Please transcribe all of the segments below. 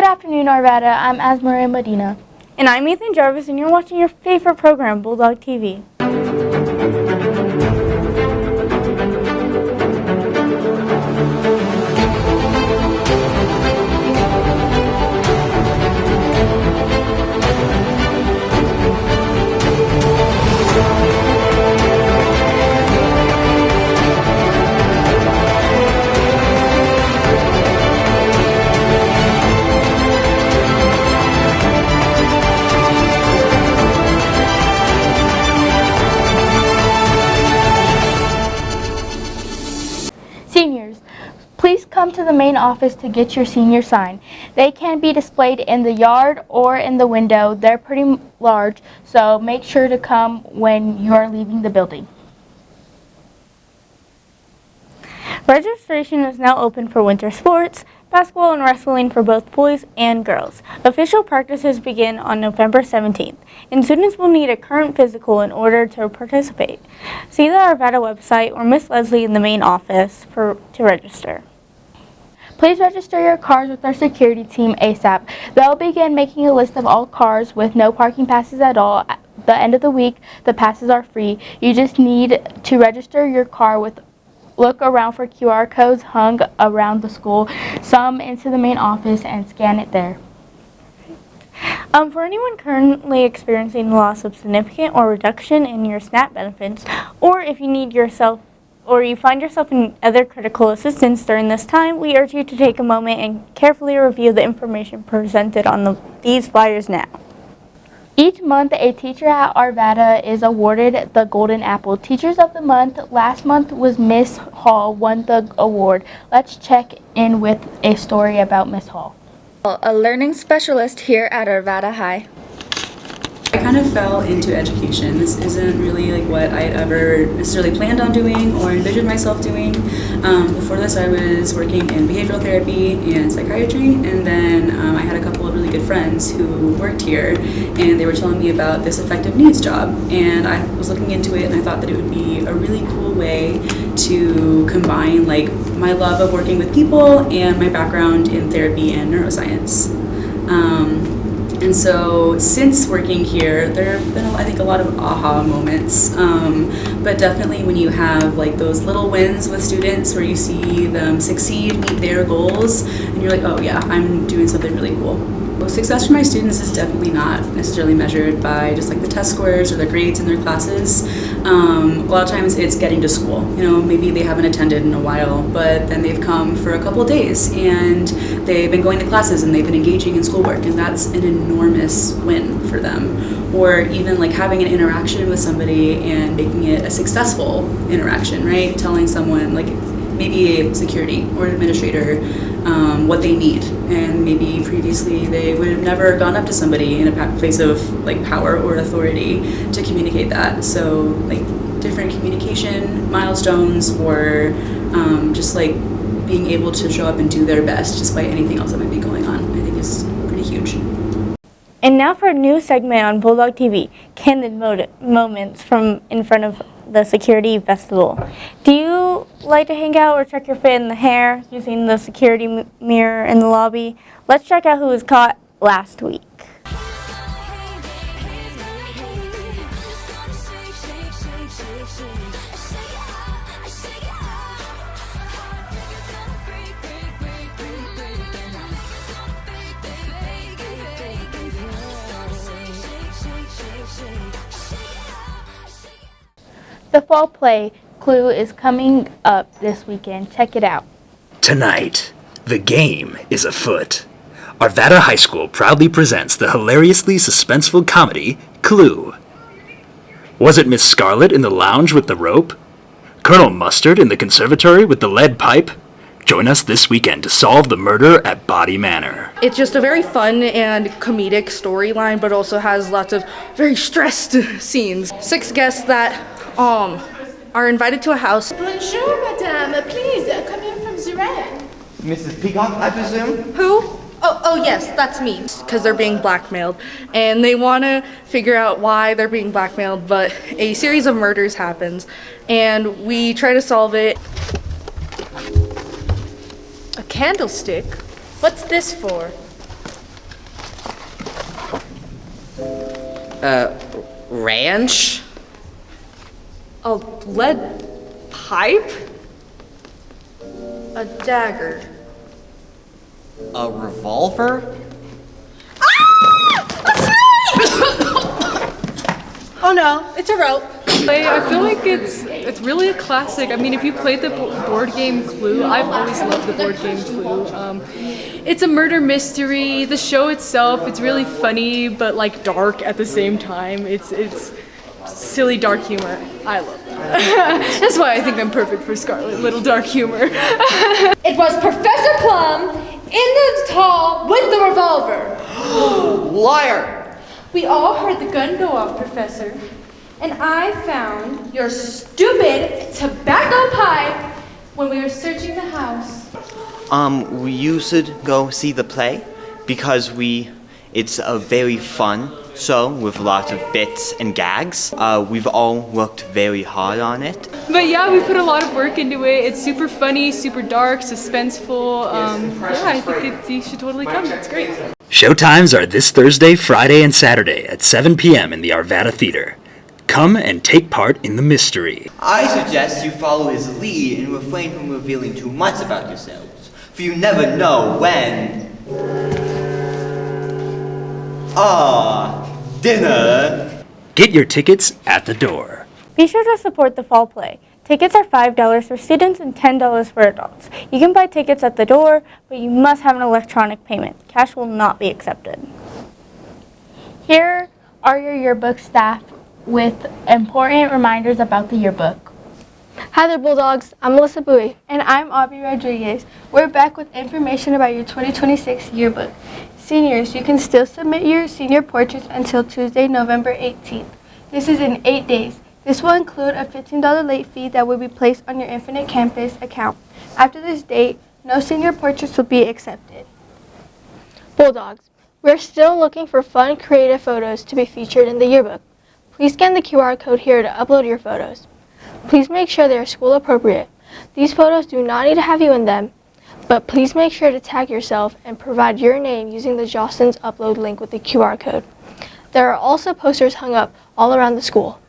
Good afternoon, Arvada. I'm Asmaria Medina. And I'm Ethan Jarvis, and you're watching your favorite program, Bulldog TV. Seniors, please come to the main office to get your senior sign. They can be displayed in the yard or in the window. They're pretty large, so make sure to come when you're leaving the building. Registration is now open for winter sports, basketball and wrestling for both boys and girls. Official practices begin on November 17th, and students will need a current physical in order to participate. See the Arvada website or Miss Leslie in the main office to register. Please register your cars with our security team ASAP. They'll begin making a list of all cars with no parking passes at all. At the end of the week, the passes are free. You just need to register your car with look around for QR codes hung around the school, some into the main office, and scan it there. For anyone currently experiencing the loss of significant or reduction in your SNAP benefits, or if you need you find yourself in other critical assistance during this time, we urge you to take a moment and carefully review the information presented on these flyers now. Each month, a teacher at Arvada is awarded the Golden Apple. Teachers of the Month last month was Miss Hall won the award. Let's check in with a story about Miss Hall. A learning specialist here at Arvada High. I kind of fell into education. This isn't really like what I had ever necessarily planned on doing or envisioned myself doing. Before this, I was working in behavioral therapy and psychiatry, and then I had a couple of really good friends who worked here, and they were telling me about this affective needs job, and I was looking into it, and I thought that it would be a really cool way to combine like my love of working with people and my background in therapy and neuroscience. And so since working here, there have been, I think, a lot of aha moments, but definitely when you have like those little wins with students where you see them succeed, meet their goals, and you're like, oh yeah, I'm doing something really cool. Success for my students is definitely not necessarily measured by just like the test scores or the grades in their classes. A lot of times it's getting to school. You know, maybe they haven't attended in a while, but then they've come for a couple of days and they've been going to classes and they've been engaging in schoolwork, and that's an enormous win for them. Or even like having an interaction with somebody and making it a successful interaction, right? Telling someone, like maybe a security or an administrator, what they need, and maybe previously they would have never gone up to somebody in a place of like power or authority to communicate that. So like different communication milestones, or just like being able to show up and do their best despite anything else that might be going on, I think is pretty huge. And now for a new segment on Bulldog TV, Candid Moments from in front of the Security Festival. Do you like to hang out or check your fit in the hair using the security mirror in the lobby? Let's check out who was caught last week. The fall play, Clue, is coming up this weekend. Check it out. Tonight, the game is afoot. Arvada High School proudly presents the hilariously suspenseful comedy, Clue. Was it Miss Scarlet in the lounge with the rope? Colonel Mustard in the conservatory with the lead pipe? Join us this weekend to solve the murder at Body Manor. It's just a very fun and comedic storyline, but also has lots of very stressed scenes. 6 guests that are invited to a house. Bonjour, madame. Please, come in from Zurich. Mrs. Peacock, I presume? Who? Oh yes, that's me. Because they're being blackmailed, and they want to figure out why they're being blackmailed, but a series of murders happens, and we try to solve it. A candlestick? What's this for? ranch? A lead pipe? A dagger. A revolver? Oh no, it's a rope. I feel like it's really a classic. I mean, if you played the board game Clue, I've always loved the board game Clue. It's a murder mystery. The show itself, it's really funny, but like dark at the same time. It's silly dark humor. I love that. That's why I think I'm perfect for Scarlet. Little dark humor. It was Professor Plum in the hall with the revolver. Liar! We all heard the gun go off, Professor. And I found your stupid tobacco pipe when we were searching the house. You should go see the play because it's a very fun show with lots of bits and gags. We've all worked very hard on it. But yeah, we put a lot of work into it. It's super funny, super dark, suspenseful. Yeah, I think you should totally come. It's great. Showtimes are this Thursday, Friday, and Saturday at 7 p.m. in the Arvada Theater. Come and take part in the mystery. I suggest you follow his lead and refrain from revealing too much about yourselves, for you never know when... dinner! Get your tickets at the door. Be sure to support the fall play. Tickets are $5 for students and $10 for adults. You can buy tickets at the door, but you must have an electronic payment. Cash will not be accepted. Here are your yearbook staff with important reminders about the yearbook. Hi there, Bulldogs. I'm Melissa Bowie. And I'm Aubrey Rodriguez. We're back with information about your 2026 yearbook. Seniors, you can still submit your senior portraits until Tuesday, November 18th. This is in 8 days. This will include a $15 late fee that will be placed on your Infinite Campus account. After this date, no senior portraits will be accepted. Bulldogs, we're still looking for fun, creative photos to be featured in the yearbook. Please scan the QR code here to upload your photos. Please make sure they are school appropriate. These photos do not need to have you in them, but please make sure to tag yourself and provide your name using the Jostens upload link with the QR code. There are also posters hung up all around the school.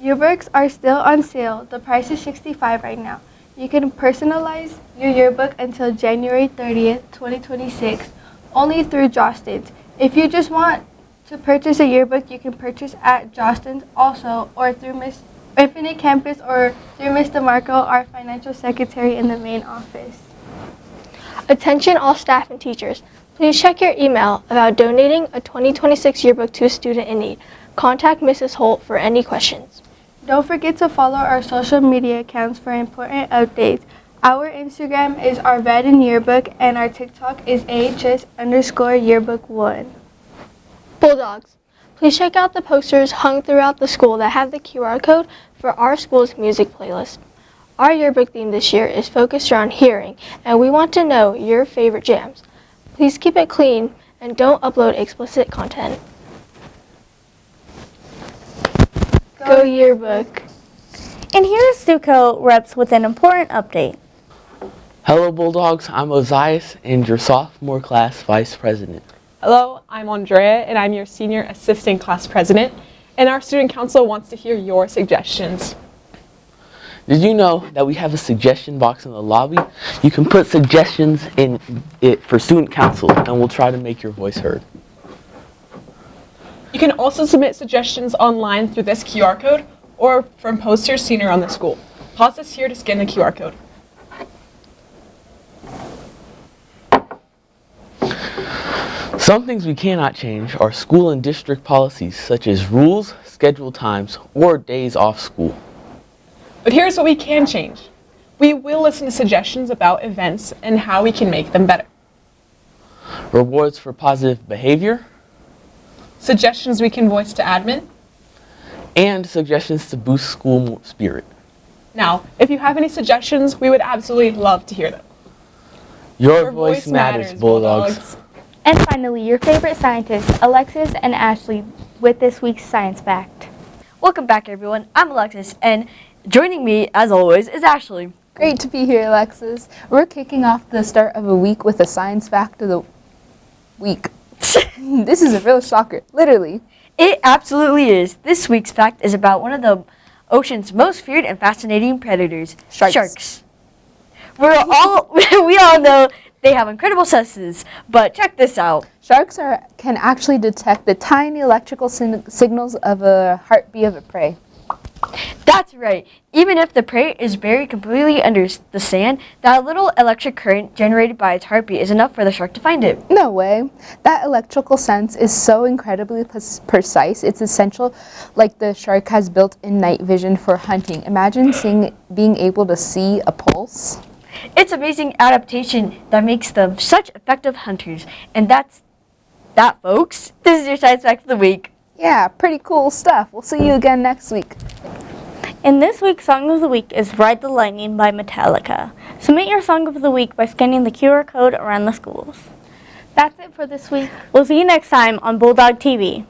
Yearbooks are still on sale. The price is $65 right now. You can personalize your yearbook until January 30th, 2026, only through Jostens. If you just want to purchase a yearbook, you can purchase at Jostens also, or through Miss Infinite Campus, or through Ms. DeMarco, our financial secretary in the main office. Attention all staff and teachers. Please check your email about donating a 2026 yearbook to a student in need. Contact Mrs. Holt for any questions. Don't forget to follow our social media accounts for important updates. Our Instagram is Arvada Yearbook and our TikTok is AHS_yearbook1. Bulldogs, please check out the posters hung throughout the school that have the QR code for our school's music playlist. Our yearbook theme this year is focused around hearing, and we want to know your favorite jams. Please keep it clean and don't upload explicit content. Go yearbook. And here is Stuco reps with an important update. Hello Bulldogs, I'm Ozias and your sophomore class vice president. Hello, I'm Andrea and I'm your senior assistant class president. And our student council wants to hear your suggestions. Did you know that we have a suggestion box in the lobby? You can put suggestions in it for student council and we'll try to make your voice heard. You can also submit suggestions online through this QR code or from posters seen around the school. Pause this here to scan the QR code. Some things we cannot change are school and district policies such as rules, schedule times, or days off school. But here's what we can change. We will listen to suggestions about events and how we can make them better. Rewards for positive behavior. Suggestions we can voice to admin. And suggestions to boost school spirit. Now, if you have any suggestions, we would absolutely love to hear them. Your voice matters, Bulldogs. And finally, your favorite scientists, Alexis and Ashley, with this week's Science Fact. Welcome back, everyone. I'm Alexis, and joining me, as always, is Ashley. Great to be here, Alexis. We're kicking off the start of a week with a Science Fact of the Week. This is a real shocker, literally. It absolutely is. This week's fact is about one of the ocean's most feared and fascinating predators, sharks. We all know they have incredible senses, but check this out. Sharks can actually detect the tiny electrical signals of a heartbeat of a prey. That's right. Even if the prey is buried completely under the sand, that little electric current generated by its heartbeat is enough for the shark to find it. No way. That electrical sense is so incredibly precise. It's essential, like the shark has built-in night vision for hunting. Imagine being able to see a pulse. It's amazing adaptation that makes them such effective hunters. And that's that, folks. This is your Science Fact of the Week. Yeah, pretty cool stuff. We'll see you again next week. And this week's Song of the Week is Ride the Lightning by Metallica. Submit your Song of the Week by scanning the QR code around the schools. That's it for this week. We'll see you next time on Bulldog TV.